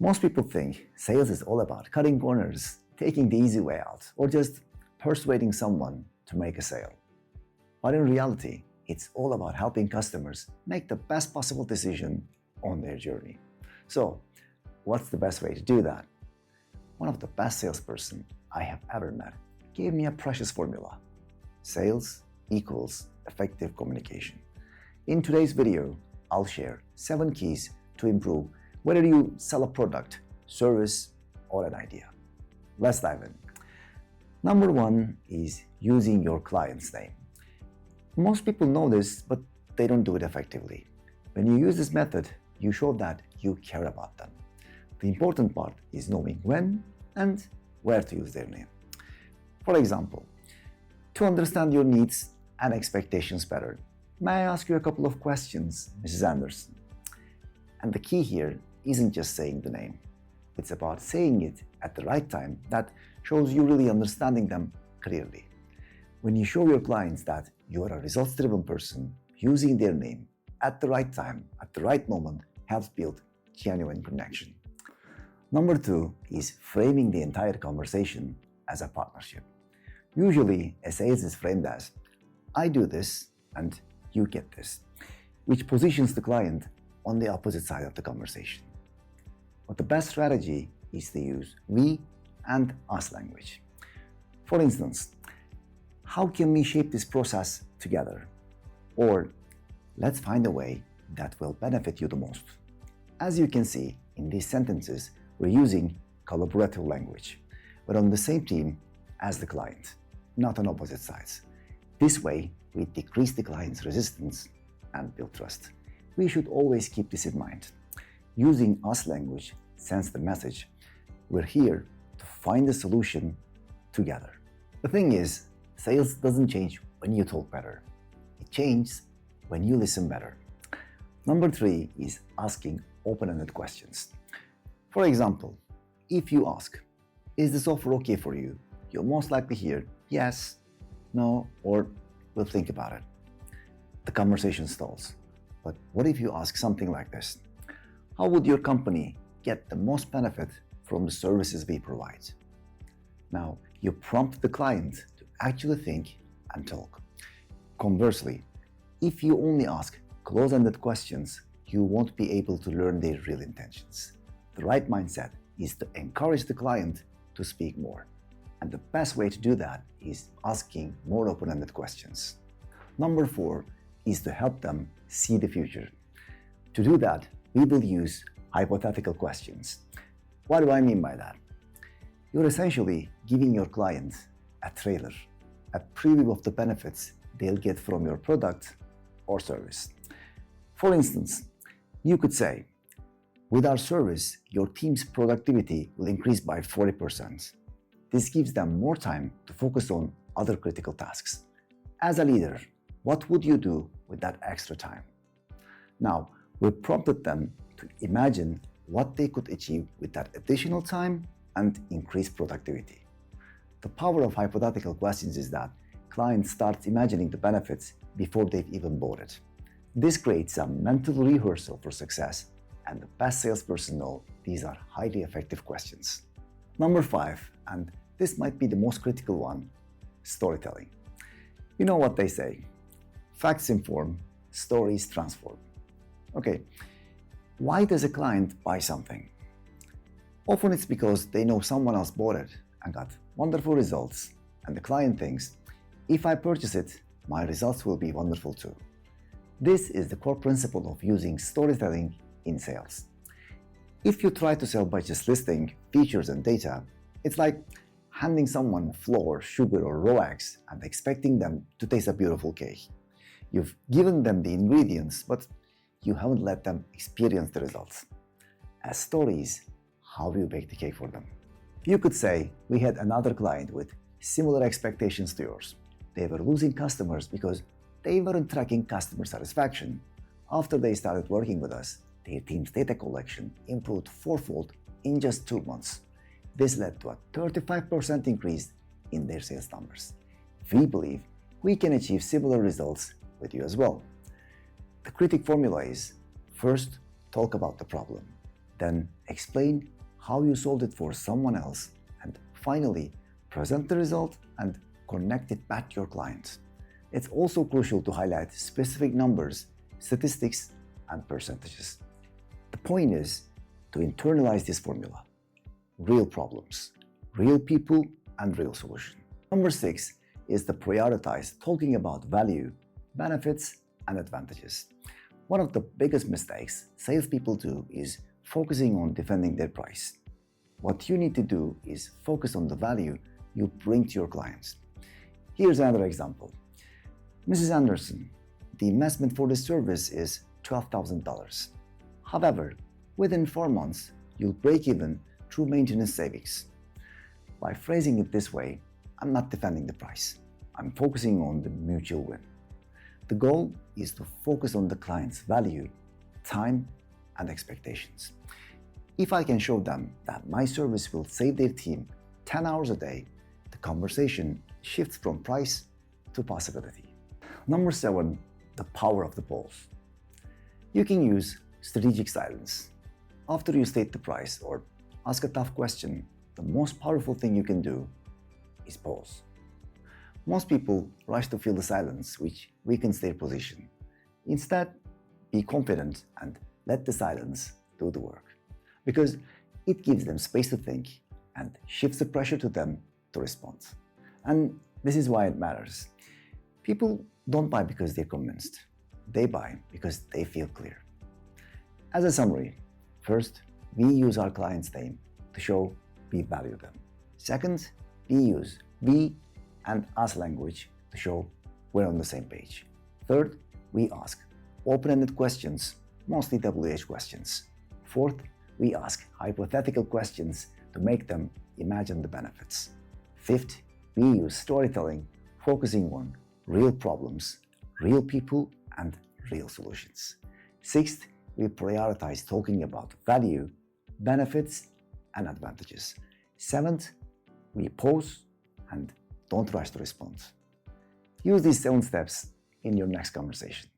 Most people think sales is all about cutting corners, taking the easy way out, or just persuading someone to make a sale. But in reality, it's all about helping customers make the best possible decision on their journey. So, what's the best way to do that? One of the best salesperson I have ever met gave me a precious formula. Sales equals effective communication. In today's video, I'll share 7 keys to improve whether you sell a product, service, or an idea. Let's dive in. Number 1 is using your client's name. Most people know this, but they don't do it effectively. When you use this method, you show that you care about them. The important part is knowing when and where to use their name. For example, to understand your needs and expectations better, may I ask you a couple of questions, Mrs. Anderson? And the key here isn't just saying the name. It's about saying it at the right time that shows you really understanding them clearly. When you show your clients that you are a results-driven person, using their name at the right time, at the right moment, helps build genuine connection. Number 2 is framing the entire conversation as a partnership. Usually, a sales is framed as, I do this and you get this, which positions the client on the opposite side of the conversation. But the best strategy is to use we and us language. For instance, how can we shape this process together? Or let's find a way that will benefit you the most. As you can see, in these sentences, we're using collaborative language. We're on the same team as the client, not on opposite sides. This way, we decrease the client's resistance and build trust. We should always keep this in mind. Using us language sends the message, we're here to find a solution together. The thing is, sales doesn't change when you talk better. It changes when you listen better. Number 3 is asking open-ended questions. For example, if you ask, is this offer okay for you? You'll most likely hear yes, no, or we'll think about it. The conversation stalls. But what if you ask something like this? How would your company get the most benefit from the services we provide? Now, you prompt the client to actually think and talk. Conversely, if you only ask close-ended questions, you won't be able to learn their real intentions. The right mindset is to encourage the client to speak more. And the best way to do that is asking more open-ended questions. Number 4 is to help them see the future. To do that, we will use hypothetical questions. What do I mean by that? You're essentially giving your client a trailer, a preview of the benefits they'll get from your product or service. For instance, you could say, with our service, your team's productivity will increase by 40%. This gives them more time to focus on other critical tasks. As a leader, what would you do with that extra time? Now, we prompted them to imagine what they could achieve with that additional time and increase productivity. The power of hypothetical questions is that clients start imagining the benefits before they've even bought it. This creates a mental rehearsal for success, and the best salesperson know these are highly effective questions. Number 5, and this might be the most critical one, storytelling. You know what they say, facts inform, stories transform. Okay, why does a client buy something? Often it's because they know someone else bought it and got wonderful results, and the client thinks, if I purchase it, my results will be wonderful too. This is the core principle of using storytelling in sales. If you try to sell by just listing features and data, it's like handing someone flour, sugar, or raw eggs and expecting them to taste a beautiful cake. You've given them the ingredients, but you haven't let them experience the results. As stories, how do you bake the cake for them? You could say, we had another client with similar expectations to yours. They were losing customers because they weren't tracking customer satisfaction. After they started working with us, their team's data collection improved 4-fold in just 2 months. This led to a 35% increase in their sales numbers. We believe we can achieve similar results with you as well. The critic formula is, first, talk about the problem. Then explain how you solved it for someone else. And finally, present the result and connect it back to your client. It's also crucial to highlight specific numbers, statistics, and percentages. The point is to internalize this formula. Real problems, real people, and real solution. Number 6 is to prioritize talking about value, benefits, and advantages. One of the biggest mistakes salespeople do is focusing on defending their price. What you need to do is focus on the value you bring to your clients. Here's another example. Mrs. Anderson, the investment for this service is $12,000. However, within 4 months, you'll break even through maintenance savings. By phrasing it this way, I'm not defending the price. I'm focusing on the mutual win. The goal is to focus on the client's value, time, and expectations. If I can show them that my service will save their team 10 hours a day, the conversation shifts from price to possibility. Number 7, the power of the pause. You can use strategic silence. After you state the price or ask a tough question, the most powerful thing you can do is pause. Most people rush to fill the silence, which weakens their position. Instead, be confident and let the silence do the work, because it gives them space to think and shifts the pressure to them to respond. And this is why it matters. People don't buy because they're convinced. They buy because they feel clear. As a summary, first, we use our client's name to show we value them. Second, we use we and us language to show we're on the same page. Third, we ask open-ended questions, mostly WH questions. Fourth, we ask hypothetical questions to make them imagine the benefits. Fifth, we use storytelling, focusing on real problems, real people, and real solutions. Sixth, we prioritize talking about value, benefits, and advantages. Seventh, we pause and don't rush to respond. Use these 7 steps in your next conversation.